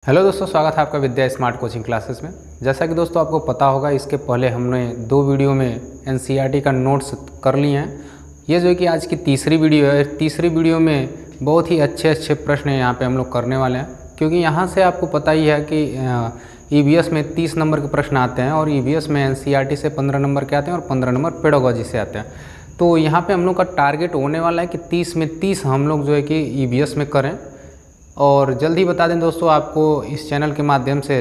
Hello दोस्तों, स्वागत है आपका विद्या स्मार्ट कोचिंग क्लासेस में। जैसा कि दोस्तों आपको पता होगा, इसके पहले हमने 2 वीडियो में एनसीईआरटी का नोट्स कर लिए हैं। ये जो है कि आज की तीसरी वीडियो है। तीसरी वीडियो में बहुत ही अच्छे प्रश्न यहाँ पे हम लोग करने वाले हैं, क्योंकि यहाँ से आपको पता ही है कि ईवीएस में 30 नंबर के प्रश्न आते हैं और ईवीएस में एनसीईआरटी से 15 नंबर के आते हैं और 15 नंबर पेडागोजी से आते हैं। तो यहाँ पर हम लोग का टारगेट होने वाला है कि 30 में 30 हम लोग जो है कि ईवीएस में करें। और जल्दी बता दें दोस्तों, आपको इस चैनल के माध्यम से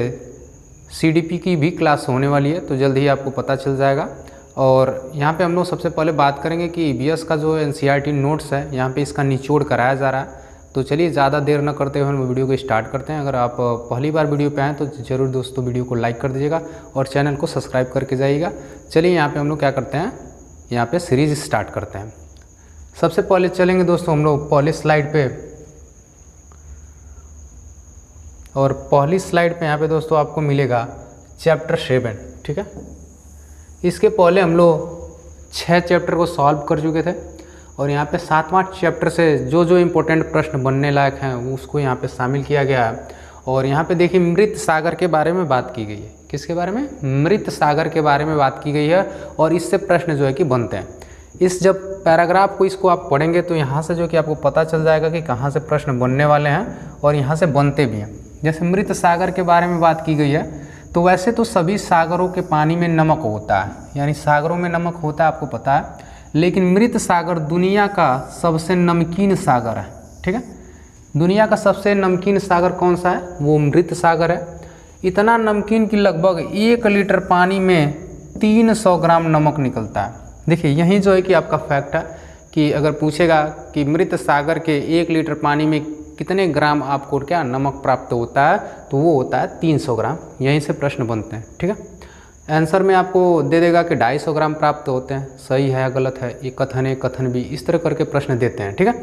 सीडीपी की भी क्लास होने वाली है, तो जल्द ही आपको पता चल जाएगा। और यहाँ पे हम लोग सबसे पहले बात करेंगे कि ईवीएस का जो एनसीईआरटी नोट्स है, यहाँ पे इसका निचोड़ कराया जा रहा है। तो चलिए ज़्यादा देर न करते हुए हम वीडियो को स्टार्ट करते हैं। अगर आप पहली बार वीडियो पे आएँ तो ज़रूर दोस्तों वीडियो को लाइक कर दीजिएगा और चैनल को सब्सक्राइब करके जाइएगा। चलिए यहाँ पर हम लोग क्या करते हैं, यहाँ पर सीरीज़ स्टार्ट करते हैं। सबसे पहले चलेंगे दोस्तों हम लोग पहली स्लाइड पर, और पहली स्लाइड पे यहाँ पे दोस्तों आपको मिलेगा चैप्टर 7। ठीक है, इसके पहले हम लोग 6 चैप्टर को सॉल्व कर चुके थे और यहाँ पे 7वां चैप्टर से जो इम्पोर्टेंट प्रश्न बनने लायक हैं उसको यहाँ पे शामिल किया गया है। और यहाँ पे देखिए मृत सागर के बारे में बात की गई है। किसके बारे में? मृत सागर के बारे में बात की गई है और इससे प्रश्न जो है कि बनते हैं। इस जब पैराग्राफ को इसको आप पढ़ेंगे तो यहाँ से जो कि आपको पता चल जाएगा कि कहाँ से प्रश्न बनने वाले हैं और यहाँ से बनते भी हैं। जैसे मृत सागर के बारे में बात की गई है, तो वैसे तो सभी सागरों के पानी में नमक होता है, यानी सागरों में नमक होता है, आपको पता है। लेकिन मृत सागर दुनिया का सबसे नमकीन सागर है। ठीक है, दुनिया का सबसे नमकीन सागर कौन सा है? वो मृत सागर है। इतना नमकीन कि लगभग 1 लीटर पानी में 300 ग्राम नमक निकलता है। देखिए यही जो है कि आपका फैक्ट है कि अगर पूछेगा कि मृत सागर के 1 लीटर पानी में कितने ग्राम आपको क्या नमक प्राप्त होता है, तो वो होता है 300 ग्राम। यहीं से प्रश्न बनते हैं। ठीक है, आंसर में आपको दे देगा कि 250 ग्राम प्राप्त होते हैं। सही है, गलत है, एक कथन है, कथन भी, इस तरह करके प्रश्न देते हैं। ठीक है,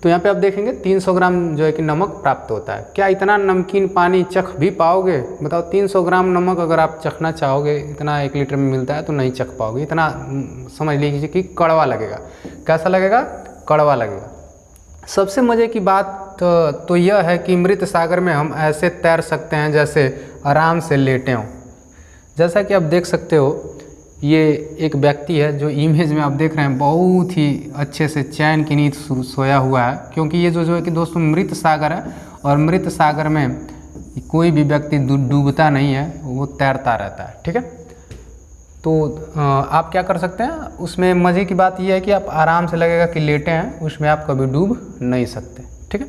तो यहाँ पे आप देखेंगे 300 ग्राम जो है कि नमक प्राप्त होता है। क्या इतना नमकीन पानी चख भी पाओगे? बताओ, 300 ग्राम नमक अगर आप चखना चाहोगे, इतना 1 लीटर में मिलता है, तो नहीं चख पाओगे। इतना समझ लीजिए कि कड़वा लगेगा। कैसा लगेगा? कड़वा लगेगा। सबसे मज़े की बात तो यह है कि मृत सागर में हम ऐसे तैर सकते हैं जैसे आराम से लेटे हों। जैसा कि आप देख सकते हो, ये एक व्यक्ति है जो इमेज में आप देख रहे हैं, बहुत ही अच्छे से चैन की नींद सोया हुआ है। क्योंकि ये जो है कि दोस्तों मृत सागर है और मृत सागर में कोई भी व्यक्ति डूबता नहीं है, वो तैरता रहता है। ठीक है, तो आप क्या कर सकते हैं, उसमें मज़े की बात यह है कि आप आराम से लगेगा कि लेटे हैं, उसमें आप कभी डूब नहीं सकते। ठीक है,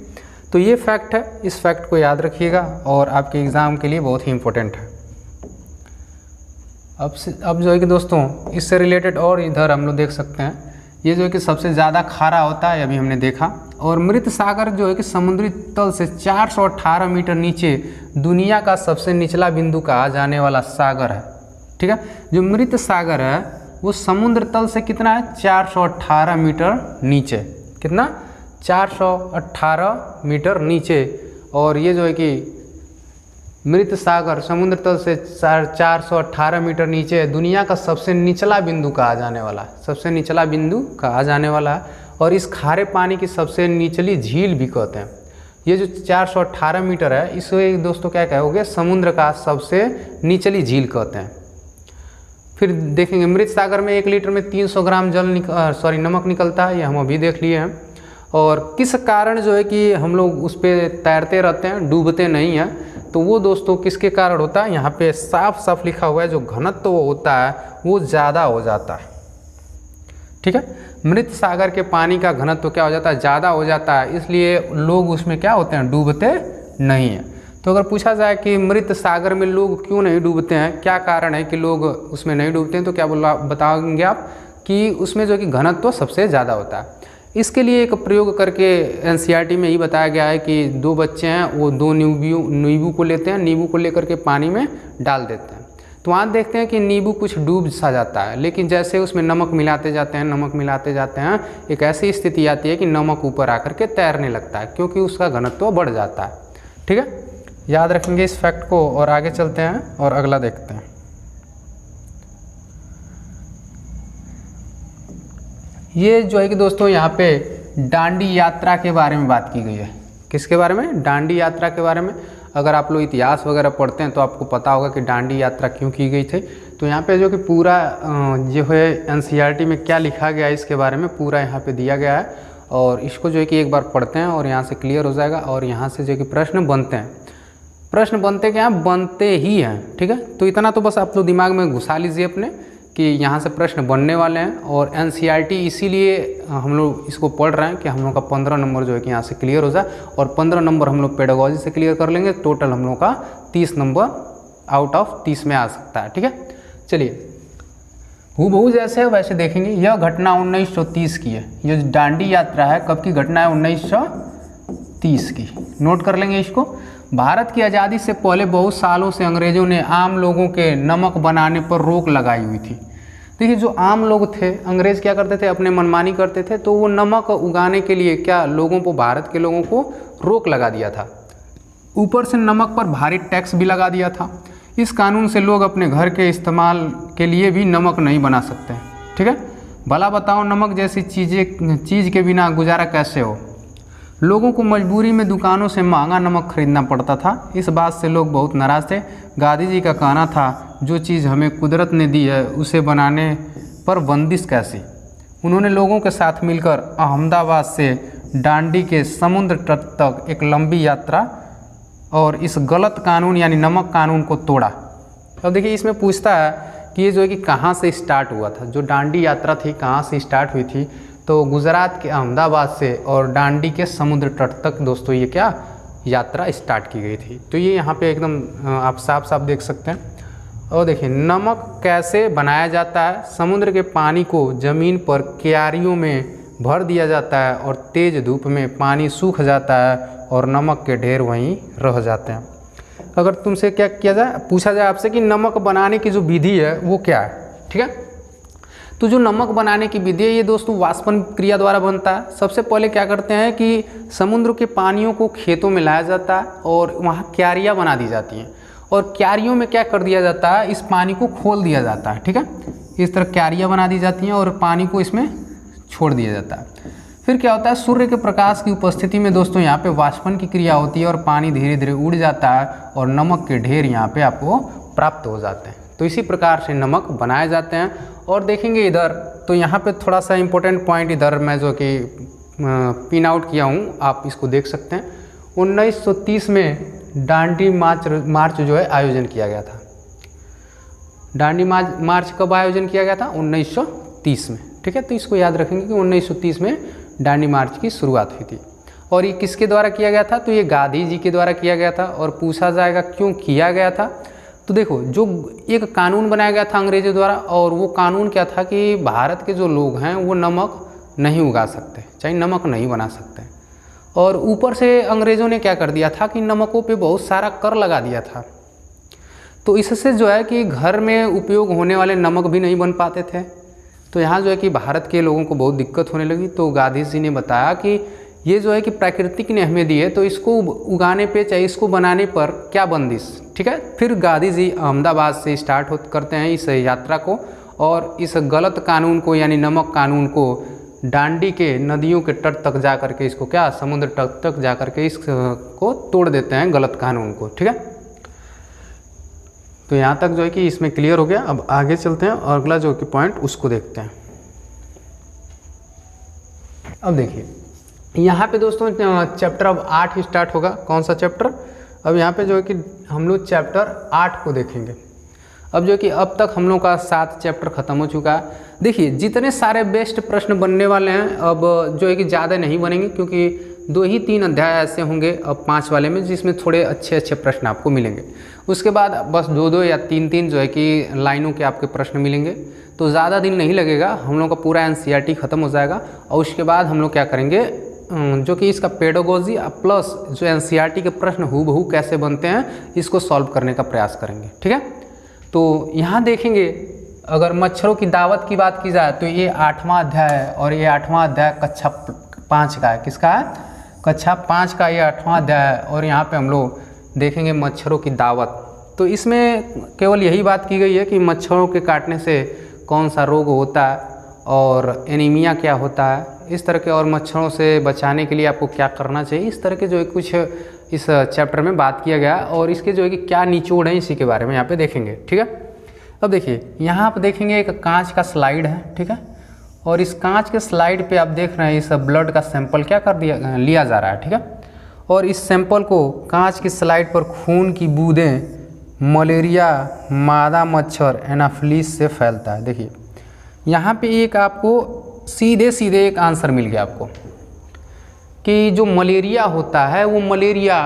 तो ये फैक्ट है, इस फैक्ट को याद रखिएगा और आपके एग्ज़ाम के लिए बहुत ही इम्पोर्टेंट है। अब जो है कि दोस्तों इससे रिलेटेड और इधर हम लोग देख सकते हैं, ये जो है कि सबसे ज़्यादा खारा होता है, अभी हमने देखा। और मृत सागर जो है कि समुद्री तल से 418 मीटर नीचे दुनिया का सबसे निचला बिंदु कहा जाने वाला सागर है। ठीक है, जो मृत सागर है वो समुद्र तल से कितना है? 418 मीटर नीचे। कितना? 418 मीटर नीचे। और ये जो है कि मृत सागर समुद्र तल से 418 मीटर नीचे दुनिया का सबसे निचला बिंदु कहा जाने वाला है। सबसे निचला बिंदु कहा जाने वाला है। और इस खारे पानी की सबसे निचली झील भी कहते हैं। ये जो 418 मीटर है, इसे दोस्तों क्या कहोगे? समुद्र का सबसे निचली झील कहते हैं। फिर देखेंगे मृत सागर में 1 लीटर में 300 ग्राम नमक निकलता है, ये हम अभी देख लिए हैं। और किस कारण जो है कि हम लोग उस पर तैरते रहते हैं, डूबते नहीं हैं, तो वो दोस्तों किसके कारण होता है? यहाँ पे साफ साफ लिखा हुआ है, जो घनत्व होता है वो ज़्यादा हो जाता है। ठीक है, मृत सागर के पानी का घनत्व क्या हो जाता है? ज़्यादा हो जाता है, इसलिए लोग उसमें क्या होते हैं? डूबते नहीं हैं। तो अगर पूछा जाए कि मृत सागर में लोग क्यों नहीं डूबते हैं, क्या कारण है कि लोग उसमें नहीं डूबते हैं, तो क्या बताएंगे आप कि उसमें जो कि घनत्व सबसे ज़्यादा होता है। इसके लिए एक प्रयोग करके एनसीईआरटी में ही बताया गया है कि 2 बच्चे हैं, वो 2 नींबू को लेते हैं, नींबू को लेकर के पानी में डाल देते हैं। तो वहाँ देखते हैं कि नींबू कुछ डूब सा जाता है, लेकिन जैसे उसमें नमक मिलाते जाते हैं, एक ऐसी स्थिति आती है कि नमक ऊपर आकर के तैरने लगता है, क्योंकि उसका घनत्व बढ़ जाता है। ठीक है, याद रखेंगे इस फैक्ट को और आगे चलते हैं और अगला देखते हैं। ये जो है कि दोस्तों यहाँ पे डांडी यात्रा के बारे में बात की गई है। किसके बारे में? डांडी यात्रा के बारे में। अगर आप लोग इतिहास वगैरह पढ़ते हैं तो आपको पता होगा कि दांडी यात्रा क्यों की गई थी। तो यहाँ पे जो कि पूरा जो है एनसीईआरटी में क्या लिखा गया है इसके बारे में पूरा यहाँ पे दिया गया है, और इसको जो है कि एक बार पढ़ते हैं और यहाँ से क्लियर हो जाएगा। और यहाँ से जो है कि प्रश्न बनते हैं, प्रश्न बनते क्या बनते ही हैं, ठीक है। तो इतना तो बस आप लोग दिमाग में घुसा लीजिए अपने कि यहाँ से प्रश्न बनने वाले हैं। और एनसीईआरटी इसीलिए हम लोग इसको पढ़ रहे हैं कि हम लोग का 15 नंबर जो है कि यहाँ से क्लियर हो जाए, और 15 नंबर हम लोग पेडागोजी से क्लियर कर लेंगे। टोटल हम लोग का 30 नंबर आउट ऑफ 30 में आ सकता है, ठीक है। चलिए हूबहू जैसे है वैसे देखेंगे। यह घटना 1930 की है, ये दांडी यात्रा है कब की घटना है 1930 की, नोट कर लेंगे इसको। भारत की आज़ादी से पहले बहुत सालों से अंग्रेज़ों ने आम लोगों के नमक बनाने पर रोक लगाई हुई थी। देखिए जो आम लोग थे, अंग्रेज़ क्या करते थे, अपने मनमानी करते थे, तो वो नमक उगाने के लिए क्या लोगों को, भारत के लोगों को रोक लगा दिया था। ऊपर से नमक पर भारी टैक्स भी लगा दिया था। इस कानून से लोग अपने घर के इस्तेमाल के लिए भी नमक नहीं बना सकते, ठीक है। भला बताओ नमक जैसी चीज़ के बिना गुजारा कैसे हो। लोगों को मजबूरी में दुकानों से महंगा नमक खरीदना पड़ता था। इस बात से लोग बहुत नाराज़ थे। गांधी जी का कहना था, जो चीज़ हमें कुदरत ने दी है उसे बनाने पर बंदिश कैसी। उन्होंने लोगों के साथ मिलकर अहमदाबाद से दांडी के समुद्र तट तक एक लंबी यात्रा और इस गलत कानून यानी नमक कानून को तोड़ा। अब देखिए इसमें पूछता है कि ये जो है कि कहाँ से स्टार्ट हुआ था, जो दांडी यात्रा थी कहाँ से स्टार्ट हुई थी। तो गुजरात के अहमदाबाद से और दांडी के समुद्र तट तक दोस्तों ये क्या यात्रा स्टार्ट की गई थी। तो ये यहाँ पे एकदम आप साफ साफ देख सकते हैं। और देखिए नमक कैसे बनाया जाता है। समुद्र के पानी को ज़मीन पर क्यारियों में भर दिया जाता है और तेज़ धूप में पानी सूख जाता है और नमक के ढेर वहीं रह जाते हैं। अगर तुमसे क्या किया जाए, पूछा जाए आपसे कि नमक बनाने की जो विधि है वो क्या है, ठीक है। तो जो नमक बनाने की विधि है ये दोस्तों वाष्पन क्रिया द्वारा बनता है। सबसे पहले क्या करते हैं कि समुद्र के पानियों को खेतों में लाया जाता है और वहाँ क्यारियाँ बना दी जाती हैं, और क्यारियों में क्या कर दिया जाता है, इस पानी को खोल दिया जाता है, ठीक है। इस तरह क्यारियाँ बना दी जाती हैं और पानी को इसमें छोड़ दिया जाता है। फिर क्या होता है, सूर्य के प्रकाश की उपस्थिति में दोस्तों यहाँ पे वाष्पन की क्रिया होती है और पानी धीरे धीरे उड़ जाता है और नमक के ढेर यहाँ पे आपको प्राप्त हो जाते हैं। तो इसी प्रकार से नमक बनाए जाते हैं। और देखेंगे इधर तो यहाँ पे थोड़ा सा इम्पोर्टेंट पॉइंट इधर मैं जो कि पिन आउट किया हूँ, आप इसको देख सकते हैं। 1930 में दांडी मार्च जो है आयोजन किया गया था। दांडी मार्च कब आयोजन किया गया था, 1930 में, ठीक है। तो इसको याद रखेंगे कि 1930 में दांडी मार्च की शुरुआत हुई थी। और ये किसके द्वारा किया गया था, तो ये गांधी जी के द्वारा किया गया था। और पूछा जाएगा क्यों किया गया था, तो देखो जो एक कानून बनाया गया था अंग्रेजों द्वारा, और वो कानून क्या था कि भारत के जो लोग हैं वो नमक नहीं उगा सकते, चाहे नमक नहीं बना सकते। और ऊपर से अंग्रेज़ों ने क्या कर दिया था कि नमकों पे बहुत सारा कर लगा दिया था। तो इससे जो है कि घर में उपयोग होने वाले नमक भी नहीं बन पाते थे। तो यहाँ जो है कि भारत के लोगों को बहुत दिक्कत होने लगी। तो गांधी जी ने बताया कि ये जो है कि प्राकृतिक ने हमें दी है, तो इसको उगाने पे चाहे इसको बनाने पर क्या बंदिश, ठीक है। फिर गांधी जी अहमदाबाद से स्टार्ट करते हैं इस यात्रा को, और इस गलत कानून को यानी नमक कानून को दांडी के नदियों के तट तक जा करके इसको क्या समुद्र तट तक जा करके इसको तोड़ देते हैं गलत कानून को, ठीक है। तो यहाँ तक जो है कि इसमें क्लियर हो गया। अब आगे चलते हैं और अगला जो कि पॉइंट उसको देखते हैं। अब देखिए यहाँ पे दोस्तों चैप्टर अब 8 स्टार्ट होगा। कौन सा चैप्टर, अब यहाँ पे जो है कि हम लोग चैप्टर 8 को देखेंगे। अब जो है कि अब तक हम लोग का 7 चैप्टर खत्म हो चुका है। देखिए जितने सारे बेस्ट प्रश्न बनने वाले हैं अब जो है कि ज़्यादा नहीं बनेंगे, क्योंकि 2 ही 3 अध्याय ऐसे होंगे अब 5 वाले में जिसमें थोड़े अच्छे अच्छे प्रश्न आपको मिलेंगे। उसके बाद बस 2-2 या 3-3 जो है कि लाइनों के आपके प्रश्न मिलेंगे। तो ज़्यादा दिन नहीं लगेगा, हम लोग का पूरा एनसीईआरटी ख़त्म हो जाएगा। और उसके बाद हम लोग क्या करेंगे, जो कि इसका पेडागोजी प्लस जो एनसीईआरटी के प्रश्न हूबहू कैसे बनते हैं इसको सॉल्व करने का प्रयास करेंगे, ठीक है। तो यहाँ देखेंगे अगर मच्छरों की दावत की बात की जाए तो ये 8वां अध्याय है, और ये 8वां अध्याय कक्षा 5 का है। किसका है, कक्षा 5 का ये 8वां अध्याय है। और यहाँ पे हम लोग देखेंगे मच्छरों की दावत। तो इसमें केवल यही बात की गई है कि मच्छरों के काटने से कौन सा रोग होता है और एनीमिया क्या होता है, इस तरह के, और मच्छरों से बचाने के लिए आपको क्या करना चाहिए, इस तरह के जो है कुछ इस चैप्टर में बात किया गया और इसके जो है कि क्या निचोड़ है इसी के बारे में यहाँ पे देखेंगे। ठीक है, अब देखिए यहाँ आप देखेंगे एक कांच का स्लाइड है। ठीक है, और इस कांच के स्लाइड पे आप देख रहे हैं इस ब्लड का सैंपल क्या कर दिया लिया जा रहा है। ठीक है, और इस सैंपल को कांच की स्लाइड पर खून की बूंदें मलेरिया, मादा मच्छर, एनाफिलिस से फैलता है। देखिए यहाँ पे एक आपको सीधे सीधे एक आंसर मिल गया आपको कि जो मलेरिया होता है वो मलेरिया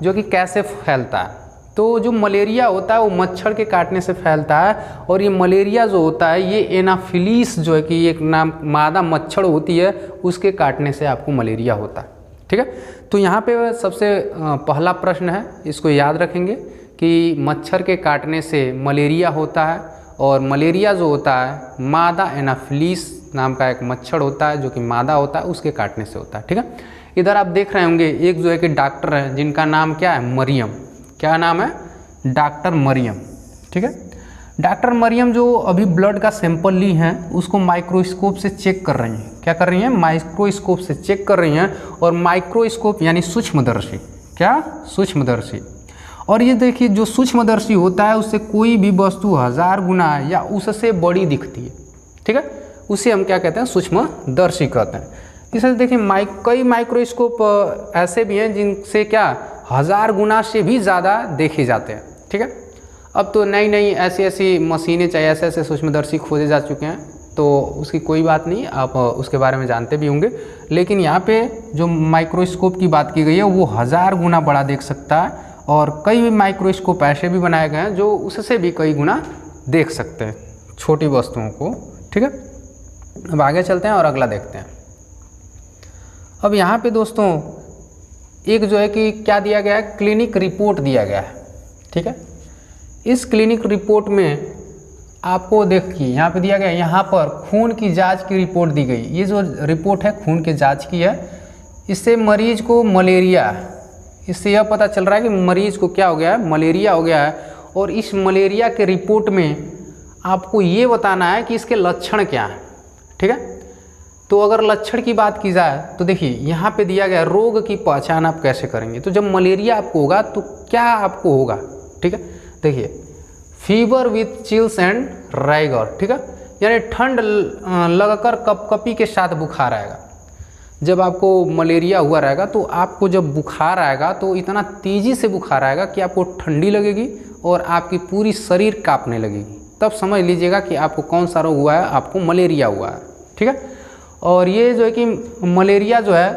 जो कि कैसे फैलता है। तो जो मलेरिया होता है वो मच्छर के काटने से फैलता है और ये मलेरिया जो होता है ये एनाफिलिस जो है कि एक नाम मादा मच्छर होती है उसके काटने से आपको मलेरिया होता है। ठीक है, तो यहाँ पे सबसे पहला प्रश्न है, इसको याद रखेंगे कि मच्छर के काटने से मलेरिया होता है और मलेरिया जो होता है मादा एनाफिलिस नाम का एक मच्छर होता है जो कि मादा होता है उसके काटने से होता है। ठीक है, इधर आप देख रहे होंगे एक जो है कि डॉक्टर है जिनका नाम क्या है, मरियम। क्या नाम है, डॉक्टर मरियम। ठीक है, डॉक्टर मरियम जो अभी ब्लड का सैंपल ली हैं उसको माइक्रोस्कोप से चेक कर रही हैं। क्या कर रही हैं, माइक्रोस्कोप से चेक कर रही हैं और माइक्रोस्कोप यानी सूक्ष्मदर्शी, क्या सूक्ष्मदर्शी। और ये देखिए जो सूक्ष्मदर्शी होता है उससे कोई भी वस्तु 1000 गुना या उससे बड़ी दिखती है। ठीक है, उसे हम क्या कहते हैं, सूक्ष्मदर्शी कहते हैं। इसे देखिए कई माइक्रोस्कोप ऐसे भी हैं जिनसे क्या 1000 गुना से भी ज़्यादा देखे जाते हैं। ठीक है, अब तो नई नई ऐसी ऐसी मशीनें चाहिए, ऐसे ऐसे सूक्ष्मदर्शी खोजे जा चुके हैं, तो उसकी कोई बात नहीं, आप उसके बारे में जानते भी होंगे। लेकिन यहाँ पे जो माइक्रोस्कोप की बात की गई है वो 1000 गुना बड़ा देख सकता है और कई माइक्रोस्कोप ऐसे भी बनाए गए हैं जो उससे भी कई गुना देख सकते हैं छोटी वस्तुओं को। ठीक है, अब आगे चलते हैं और अगला देखते हैं। अब यहाँ पे दोस्तों एक जो है कि क्या दिया गया है, क्लिनिक रिपोर्ट दिया गया है। ठीक है, इस क्लिनिक रिपोर्ट में आपको देखिए यहाँ पे दिया गया है, यहाँ पर खून की जांच की रिपोर्ट दी गई। ये जो रिपोर्ट है खून की जांच की है, इससे मरीज को मलेरिया, इससे यह पता चल रहा है कि मरीज को क्या हो गया है, मलेरिया हो गया है। और इस मलेरिया के रिपोर्ट में आपको ये बताना है कि इसके लक्षण क्या हैं। ठीक है, तो अगर लक्षण की बात की जाए तो देखिए यहाँ पे दिया गया रोग की पहचान आप कैसे करेंगे। तो जब मलेरिया आपको होगा तो क्या आपको होगा। ठीक है, देखिए fever with chills and rigor. ठीक है, यानी ठंड लगकर कपकपी के साथ बुखार आएगा। जब आपको मलेरिया हुआ रहेगा तो आपको जब बुखार आएगा तो इतना तेज़ी से बुखार आएगा कि आपको ठंडी लगेगी और आपकी पूरी शरीर कांपने लगेगी। तब समझ लीजिएगा कि आपको कौन सा रोग हुआ है, आपको मलेरिया हुआ है। ठीक है, और ये जो है कि मलेरिया जो है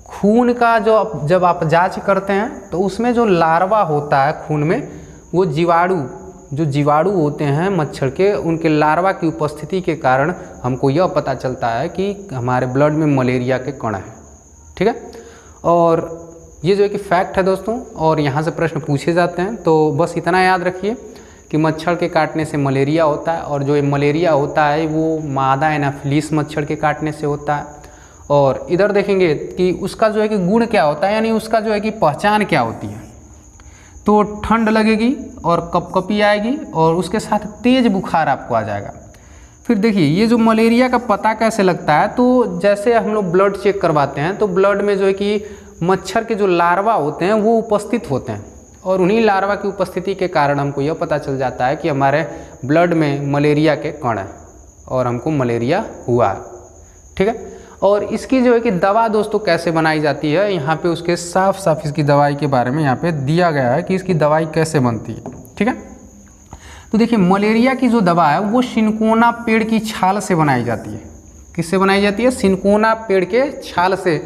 खून का जो जब आप जांच करते हैं तो उसमें जो लार्वा होता है खून में, वो जीवाणु होते हैं मच्छर के, उनके लार्वा की उपस्थिति के कारण हमको यह पता चलता है कि हमारे ब्लड में मलेरिया के कण हैं। ठीक है, और ये जो है कि फैक्ट है दोस्तों, और यहाँ से प्रश्न पूछे जाते हैं। तो बस इतना याद रखिए कि मच्छर के काटने से मलेरिया होता है और जो ये मलेरिया होता है वो मादा एनाफिलिस मच्छर के काटने से होता है। और इधर देखेंगे कि उसका जो है कि गुण क्या होता है, यानी उसका जो है कि पहचान क्या होती है। तो ठंड लगेगी और कपकपी आएगी और उसके साथ तेज़ बुखार आपको आ जाएगा। फिर देखिए ये जो मलेरिया का पता कैसे लगता है, तो जैसे हम लोग ब्लड चेक करवाते हैं तो ब्लड में जो है कि मच्छर के जो लार्वा होते हैं वो उपस्थित होते हैं और उन्हीं लार्वा की उपस्थिति के कारण हमको यह पता चल जाता है कि हमारे ब्लड में मलेरिया के कण हैं और हमको मलेरिया हुआ है। ठीक है, और इसकी जो है कि दवा दोस्तों कैसे बनाई जाती है, यहाँ पे उसके साफ साफ इसकी दवाई के बारे में यहाँ पे दिया गया है कि इसकी दवाई कैसे बनती है। ठीक है, तो देखिए मलेरिया की जो दवा है वो सिनकोना पेड़ की छाल से बनाई जाती है। किससे बनाई जाती है, सिनकोना पेड़ के छाल से।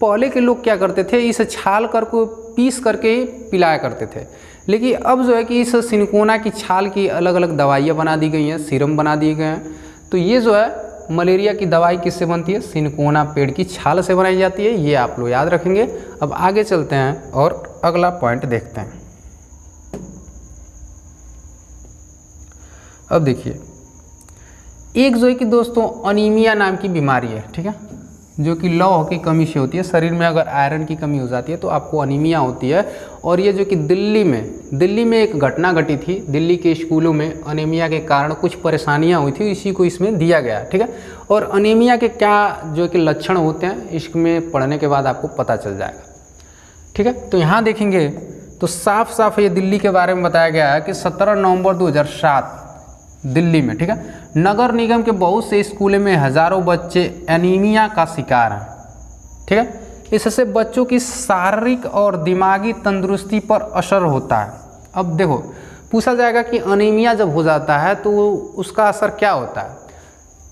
पहले के लोग क्या करते थे, इस छाल को पीस करके पिलाया करते थे, लेकिन अब जो है कि इस सिनकोना की छाल की अलग अलग दवाइयाँ बना दी गई हैं, सीरम बना दिए गए हैं। तो ये जो है मलेरिया की दवाई किससे बनती है, सिनकोना पेड़ की छाल से बनाई जाती है। ये आप लोग याद रखेंगे। अब आगे चलते हैं और अगला पॉइंट देखते हैं। अब देखिए एक जो है कि दोस्तों अनीमिया नाम की बीमारी है। ठीक है, जो कि लौह की कमी से होती है। शरीर में अगर आयरन की कमी हो जाती है तो आपको अनीमिया होती है। और ये जो कि दिल्ली में एक घटना घटी थी। दिल्ली के स्कूलों में अनीमिया के कारण कुछ परेशानियां हुई थी, इसी को इसमें दिया गया। ठीक है, और अनीमिया के क्या जो कि लक्षण होते हैं इसमें पढ़ने के बाद आपको पता चल जाएगा। ठीक है। तो यहाँ देखेंगे तो साफ साफ ये दिल्ली के बारे में बताया गया है कि 17 नवंबर 2007 दिल्ली में, ठीक है, नगर निगम के बहुत से स्कूलों में हजारों बच्चे एनीमिया का शिकार हैं, ठीक है। इससे बच्चों की शारीरिक और दिमागी तंदुरुस्ती पर असर होता है। अब देखो पूछा जाएगा कि एनीमिया जब हो जाता है तो उसका असर क्या होता है,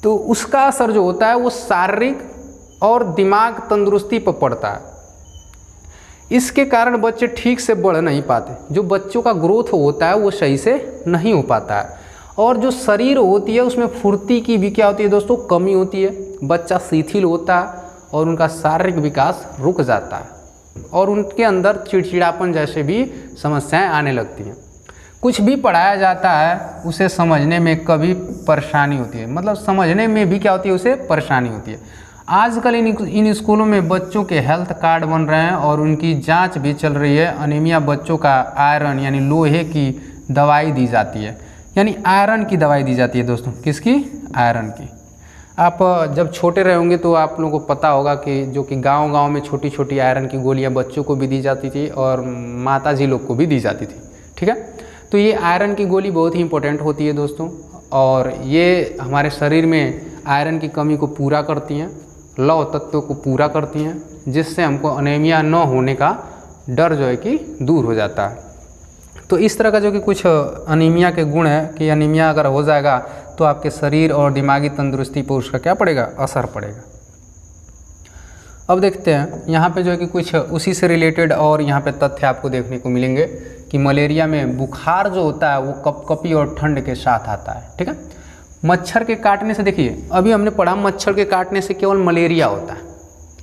तो उसका असर जो होता है वो शारीरिक और दिमाग तंदुरुस्ती पर पड़ता है। इसके कारण बच्चे ठीक से बढ़ नहीं पाते, जो बच्चों का ग्रोथ होता है वो सही से नहीं हो पाता है, और जो शरीर होती है उसमें फुर्ती की भी क्या होती है दोस्तों, कमी होती है। बच्चा शिथिल होता है और उनका शारीरिक विकास रुक जाता है और उनके अंदर चिड़चिड़ापन जैसे भी समस्याएं आने लगती हैं। कुछ भी पढ़ाया जाता है उसे समझने में कभी परेशानी होती है, मतलब समझने में भी क्या होती है, उसे परेशानी होती है। आजकल इन स्कूलों में बच्चों के हेल्थ कार्ड बन रहे हैं और उनकी जांच भी चल रही है। अनीमिया बच्चों का आयरन यानी लोहे की दवाई दी जाती है, यानी आयरन की दवाई दी जाती है दोस्तों। किसकी? आयरन की। आप जब छोटे रहे होंगे तो आप लोगों को पता होगा कि जो कि गांव-गांव में छोटी छोटी आयरन की गोलियां बच्चों को भी दी जाती थी और माताजी लोग को भी दी जाती थी, ठीक है। तो ये आयरन की गोली बहुत ही इंपॉर्टेंट होती है दोस्तों, और ये हमारे शरीर में आयरन की कमी को पूरा करती हैं, लौह तत्व को पूरा करती हैं, जिससे हमको अनीमिया न होने का डर जो है कि दूर हो जाता है। तो इस तरह का जो कि कुछ अनीमिया के गुण है कि अनीमिया अगर हो जाएगा तो आपके शरीर और दिमागी तंदुरुस्ती पर उसका क्या पड़ेगा, असर पड़ेगा। अब देखते हैं यहाँ पे जो है कि कुछ उसी से रिलेटेड और यहाँ पे तथ्य आपको देखने को मिलेंगे कि मलेरिया में बुखार जो होता है वो कपकपी और ठंड के साथ आता है, ठीक है। मच्छर के काटने से, देखिए अभी हमने पढ़ा मच्छर के काटने से केवल मलेरिया होता है,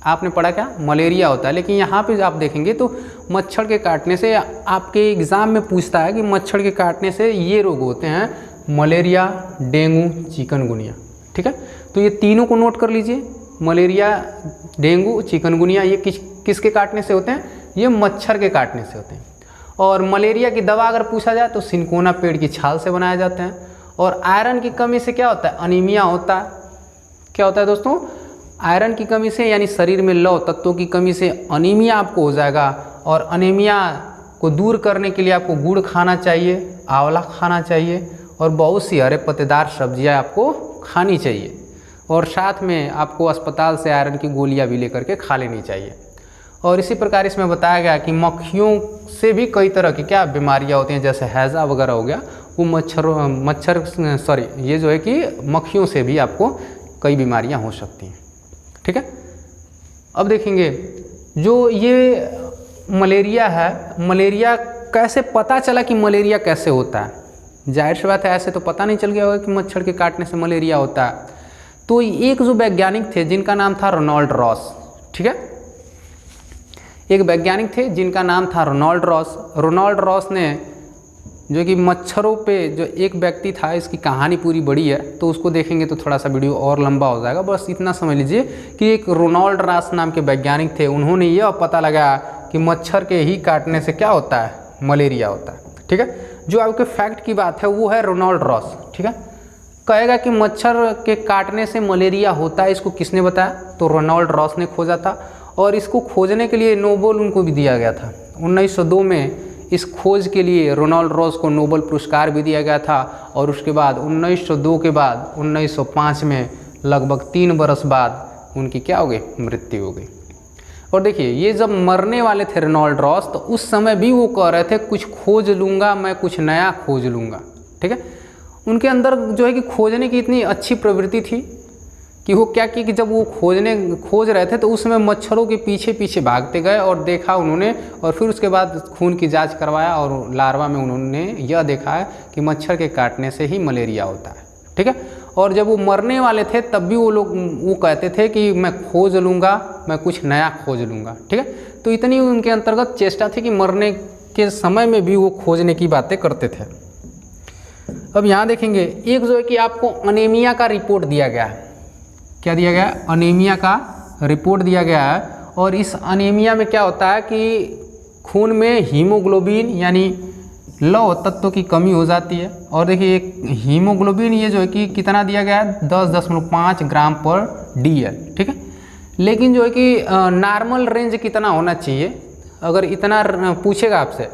आपने पढ़ा क्या, मलेरिया होता है। लेकिन यहाँ पे आप देखेंगे तो मच्छर के काटने से आपके एग्ज़ाम में पूछता है कि मच्छर के काटने से ये रोग होते हैं, मलेरिया, डेंगू, चिकनगुनिया, ठीक है। तो ये तीनों को नोट कर लीजिए, मलेरिया, डेंगू, चिकनगुनिया, ये किसके काटने से होते हैं, ये मच्छर के काटने से होते हैं। और मलेरिया की दवा अगर पूछा जाए तो सिनकोना पेड़ की छाल से बनाए जाते हैं। और आयरन की कमी से क्या होता है, अनीमिया होता है। क्या होता है दोस्तों, आयरन की कमी से यानी शरीर में लौह तत्वों की कमी से अनीमिया आपको हो जाएगा। और अनीमिया को दूर करने के लिए आपको गुड़ खाना चाहिए, आंवला खाना चाहिए और बहुत सी हरे पत्तेदार सब्जियां आपको खानी चाहिए। और साथ में आपको अस्पताल से आयरन की गोलियां भी लेकर के खा लेनी चाहिए। और इसी प्रकार इसमें बताया गया कि मक्खियों से भी कई तरह की क्या बीमारियां होती हैं, जैसे हैज़ा वगैरह हो गया, वो ये जो है कि मक्खियों से भी आपको कई बीमारियां हो सकती हैं, ठीक है। अब देखेंगे जो ये मलेरिया है, मलेरिया कैसे पता चला कि मलेरिया कैसे होता है, जाहिर सी बात है ऐसे तो पता नहीं चल गया होगा कि मच्छर के काटने से मलेरिया होता है। तो एक जो वैज्ञानिक थे जिनका नाम था रोनाल्ड रॉस, ठीक है, एक वैज्ञानिक थे जिनका नाम था रोनाल्ड रॉस। रोनाल्ड रॉस ने जो कि मच्छरों पे, जो एक व्यक्ति था, इसकी कहानी पूरी बड़ी है तो उसको देखेंगे तो थोड़ा सा वीडियो और लंबा हो जाएगा, बस इतना समझ लीजिए कि एक रोनाल्ड रॉस नाम के वैज्ञानिक थे। उन्होंने यह पता लगाया कि मच्छर के ही काटने से क्या होता है, मलेरिया होता है, ठीक है। जो आपके फैक्ट की बात है वो है रोनाल्ड रॉस, ठीक है। कहेगा कि मच्छर के काटने से मलेरिया होता है, इसको किसने बताया, तो रोनाल्ड रॉस ने खोजा था। और इसको खोजने के लिए नोबेल उनको भी दिया गया था। 1902 में इस खोज के लिए रोनाल्ड रॉस को नोबेल पुरस्कार भी दिया गया था। और उसके बाद 1902 के बाद 1905 में लगभग 3 बरस बाद उनकी क्या हो गई, मृत्यु हो गई। और देखिए ये जब मरने वाले थे रोनाल्ड रॉस, तो उस समय भी वो कह रहे थे कुछ खोज लूँगा मैं, कुछ नया खोज लूँगा, ठीक है। उनके अंदर जो है कि खोजने की इतनी अच्छी प्रवृत्ति थी कि वो क्या की कि जब वो खोज रहे थे तो उस समय मच्छरों के पीछे पीछे भागते गए और देखा उन्होंने, और फिर उसके बाद खून की जांच करवाया और लार्वा में उन्होंने यह देखा है कि मच्छर के काटने से ही मलेरिया होता है, ठीक है। और जब वो मरने वाले थे तब भी वो कहते थे कि मैं खोज लूँगा, मैं कुछ नया खोज लूँगा, ठीक है। तो इतनी उनके अंतर्गत चेष्टा थी कि मरने के समय में भी वो खोजने की बातें करते थे। अब यहाँ देखेंगे एक जो है कि आपको अनीमिया का रिपोर्ट दिया गया है। क्या दिया गया है, अनीमिया का रिपोर्ट दिया गया है। और इस अनीमिया में क्या होता है कि खून में हीमोग्लोबिन यानी लौह तत्व की कमी हो जाती है। और देखिए एक हीमोग्लोबिन ये जो है कि कितना दिया गया है, 10.5 ग्राम पर DL, ठीक है। लेकिन जो है कि नॉर्मल रेंज कितना होना चाहिए, अगर इतना पूछेगा आपसे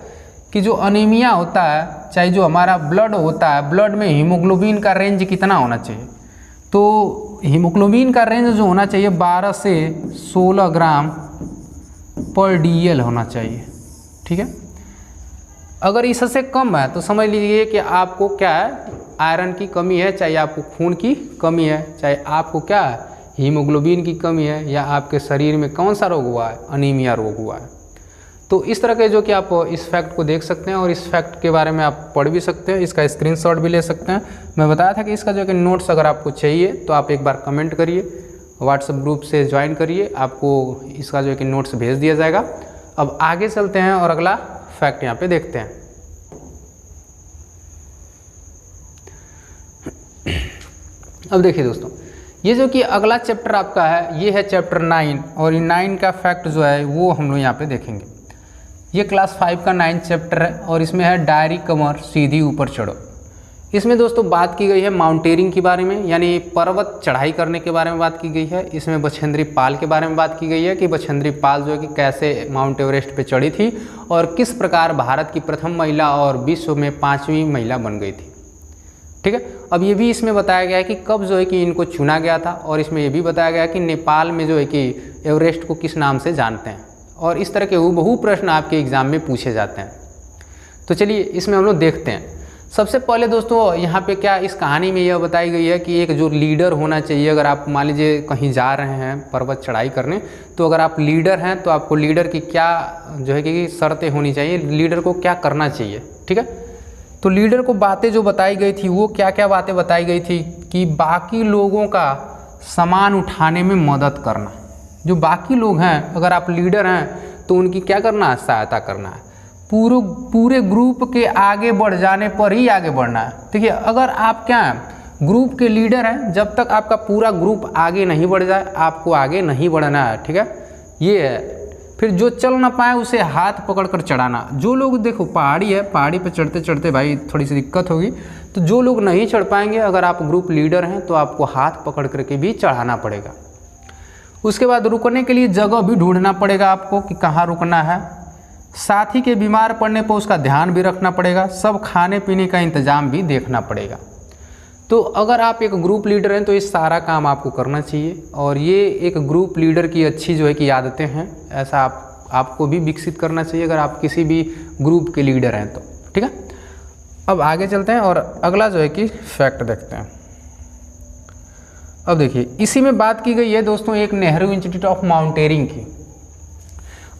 कि जो अनीमिया होता है, चाहे जो हमारा ब्लड होता है, ब्लड में हीमोग्लोबिन का रेंज कितना होना चाहिए, तो हीमोग्लोबिन का रेंज जो होना चाहिए 12 से 16 ग्राम पर DL होना चाहिए। ठीक है, अगर इससे कम है तो समझ लीजिए कि आपको क्या है, आयरन की कमी है, चाहे आपको खून की कमी है, चाहे आपको क्या है, हीमोग्लोबिन की कमी है, या आपके शरीर में कौन सा रोग हुआ है, अनीमिया रोग हुआ है। तो इस तरह के जो कि आप इस फैक्ट को देख सकते हैं और इस फैक्ट के बारे में आप पढ़ भी सकते हैं, इसका स्क्रीनशॉट भी ले सकते हैं। मैं बताया था कि इसका जो कि नोट्स अगर आपको चाहिए तो आप एक बार कमेंट करिए, व्हाट्सएप ग्रुप से ज्वाइन करिए, आपको इसका जो कि नोट्स भेज दिया जाएगा। अब आगे चलते हैं और अगला फैक्ट यहाँ पे देखते हैं। अब देखिए दोस्तों, ये जो कि अगला चैप्टर आपका है, ये है चैप्टर 9, और 9 का फैक्ट जो है वो हम लोग यहाँ पे देखेंगे। ये क्लास 5 का 9 चैप्टर है और इसमें है डायरी कमर सीधी ऊपर चढ़ो। इसमें दोस्तों बात की गई है माउंटेनियरिंग के बारे में, यानी पर्वत चढ़ाई करने के बारे में बात की गई है। इसमें बछेंद्री पाल के बारे में बात की गई है कि बछेंद्री पाल जो है कि कैसे माउंट एवरेस्ट पे चढ़ी थी और किस प्रकार भारत की प्रथम महिला और विश्व में 5वीं महिला बन गई थी। ठीक है, अब ये भी इसमें बताया गया है कि कब जो है कि इनको चुना गया था, और इसमें ये भी बताया गया है कि नेपाल में जो है कि एवरेस्ट को किस नाम से जानते हैं, और इस तरह के हूबहू प्रश्न आपके एग्जाम में पूछे जाते हैं। तो चलिए इसमें हम लोग देखते हैं। सबसे पहले दोस्तों यहाँ पे क्या इस कहानी में यह बताई गई है कि एक जो लीडर होना चाहिए। अगर आप मान लीजिए कहीं जा रहे हैं पर्वत चढ़ाई करने, तो अगर आप लीडर हैं तो आपको लीडर की क्या जो है कि शर्तें होनी चाहिए, लीडर को क्या करना चाहिए। ठीक है, तो लीडर को बातें जो बताई गई थी वो क्या क्या बातें बताई गई थी कि बाकी लोगों का सामान उठाने में मदद करना। जो बाकी लोग हैं, अगर आप लीडर हैं तो उनकी क्या करना है, सहायता करना है। पूरे ग्रुप के आगे बढ़ जाने पर ही आगे बढ़ना है। देखिए, अगर आप क्या हैं, ग्रुप के लीडर हैं, जब तक आपका पूरा ग्रुप आगे नहीं बढ़ जाए आपको आगे नहीं बढ़ना है। ठीक है, ये है। फिर जो चल ना पाए उसे हाथ पकड़कर चढ़ाना। जो लोग, देखो पहाड़ी है, पहाड़ी पे चढ़ते चढ़ते भाई थोड़ी सी दिक्कत होगी, तो जो लोग नहीं चढ़ पाएंगे, अगर आप ग्रुप लीडर हैं तो आपको हाथ पकड़ करके भी चढ़ाना पड़ेगा। उसके बाद रुकने के लिए जगह भी ढूंढना पड़ेगा आपको कि कहाँ रुकना है। साथी के बीमार पड़ने पर उसका ध्यान भी रखना पड़ेगा। सब खाने पीने का इंतजाम भी देखना पड़ेगा। तो अगर आप एक ग्रुप लीडर हैं तो ये सारा काम आपको करना चाहिए, और ये एक ग्रुप लीडर की अच्छी जो है कि आदतें हैं, ऐसा आपको भी विकसित करना चाहिए अगर आप किसी भी ग्रुप के लीडर हैं तो। ठीक है, अब आगे चलते हैं और अगला जो है कि फैक्ट देखते हैं। अब देखिए, इसी में बात की गई है दोस्तों एक नेहरू इंस्टीट्यूट ऑफ माउंटेनियरिंग की।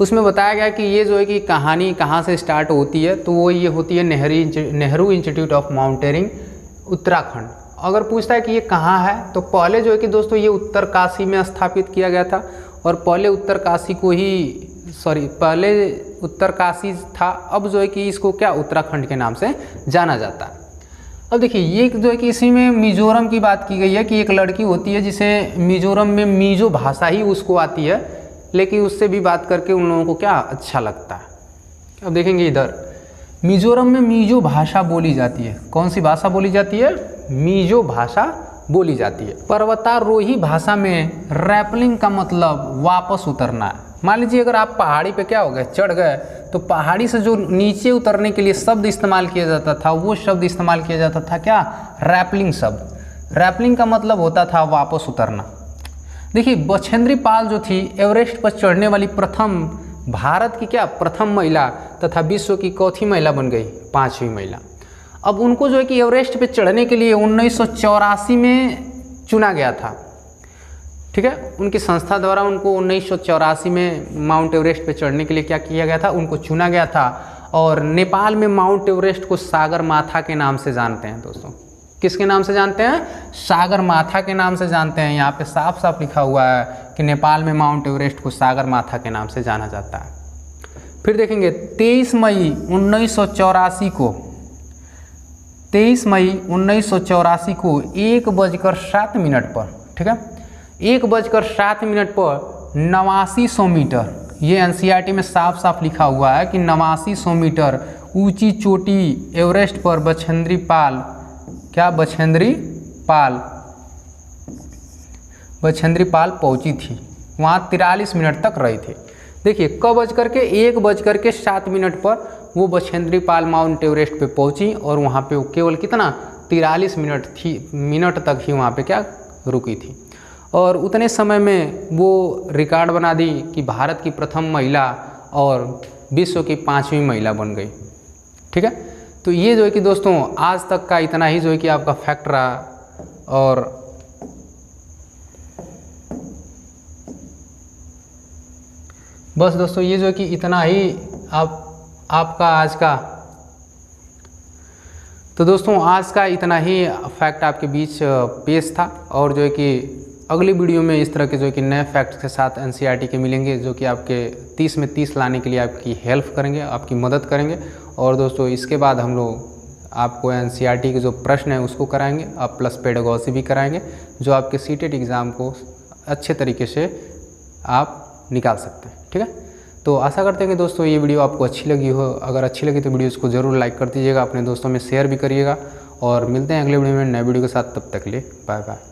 उसमें बताया गया कि ये जो है कि कहानी कहाँ से स्टार्ट होती है, तो वो ये होती है Nehru institute of mountaineering Uttarakhand. अगर पूछता है कि ये कहाँ है, तो पहले जो है कि दोस्तों ये उत्तरकाशी में स्थापित किया गया था, और पहले उत्तरकाशी था, अब जो है कि इसको क्या उत्तराखंड के नाम से जाना जाता है। अब देखिए, ये जो है कि इसी में मिजोरम की बात की गई है कि एक लड़की होती है जिसे मिजोरम में मिजो भाषा ही उसको आती है, लेकिन उससे भी बात करके उन लोगों को क्या अच्छा लगता है। अब देखेंगे इधर, मिजोरम में मिजो भाषा बोली जाती है। कौन सी भाषा बोली जाती है? मिजो भाषा बोली जाती है। पर्वतारोही भाषा में रैपलिंग का मतलब वापस उतरना है। मान लीजिए अगर आप पहाड़ी पे क्या हो गए, चढ़ गए, तो पहाड़ी से जो नीचे उतरने के लिए शब्द इस्तेमाल किया जाता था, वो शब्द इस्तेमाल किया जाता था क्या? रैपलिंग शब्द। रैपलिंग का मतलब होता था वापस उतरना। देखिए, बछेंद्री पाल जो थी एवरेस्ट पर चढ़ने वाली प्रथम भारत की क्या प्रथम महिला तथा विश्व की चौथी महिला बन गई, 5वीं महिला। अब उनको जो है कि एवरेस्ट पे चढ़ने के लिए 1984 में चुना गया था। ठीक है, उनकी संस्था द्वारा उनको 1984 में माउंट एवरेस्ट पे चढ़ने के लिए क्या किया गया था, उनको चुना गया था। और नेपाल में माउंट एवरेस्ट को सागर माथा के नाम से जानते हैं दोस्तों। किसके नाम से जानते हैं? सागर माथा के नाम से जानते हैं। यहाँ पे साफ साफ लिखा हुआ है कि नेपाल में माउंट एवरेस्ट को सागर माथा के नाम से जाना जाता है। फिर देखेंगे 23 मई 1984 को 1:07 पर, ठीक है, 1:07 पर 8900 मीटर, ये एनसीईआरटी में साफ साफ लिखा हुआ है कि 8900 मीटर ऊंची चोटी एवरेस्ट पर बछेंद्री पाल पहुंची थी। वहाँ 43 मिनट तक रही थी। देखिए क बज करके 1:07 पर वो बछेंद्री पाल माउंट एवरेस्ट पे पहुंची और वहाँ पे वो केवल कितना 43 मिनट तक ही वहाँ पे क्या रुकी थी। और उतने समय में वो रिकॉर्ड बना दी कि भारत की प्रथम महिला और विश्व की 5वीं महिला बन गई। ठीक है, तो ये जो है कि दोस्तों आज तक का इतना ही जो है कि आपका फैक्ट रहा। और बस दोस्तों ये जो है कि इतना ही आपका आज का, तो दोस्तों आज का इतना ही फैक्ट आपके बीच पेश था। और जो है कि अगली वीडियो में इस तरह के जो है कि नए फैक्ट्स के साथ एनसीईआरटी के मिलेंगे, जो कि आपके 30 में 30 लाने के लिए आपकी हेल्प करेंगे, आपकी मदद करेंगे। और दोस्तों इसके बाद हम लोग आपको एनसीईआरटी के जो प्रश्न है उसको कराएंगे, आप प्लस पेडागोजी भी कराएंगे, जो आपके सीटेट एग्ज़ाम को अच्छे तरीके से आप निकाल सकते हैं। ठीक है, तो आशा करते हैं कि दोस्तों ये वीडियो आपको अच्छी लगी हो। अगर अच्छी लगी तो वीडियो को ज़रूर लाइक कर दीजिएगा, अपने दोस्तों में शेयर भी करिएगा। और मिलते हैं अगले वीडियो में नए वीडियो के साथ, तब तक के लिए बाय बाय।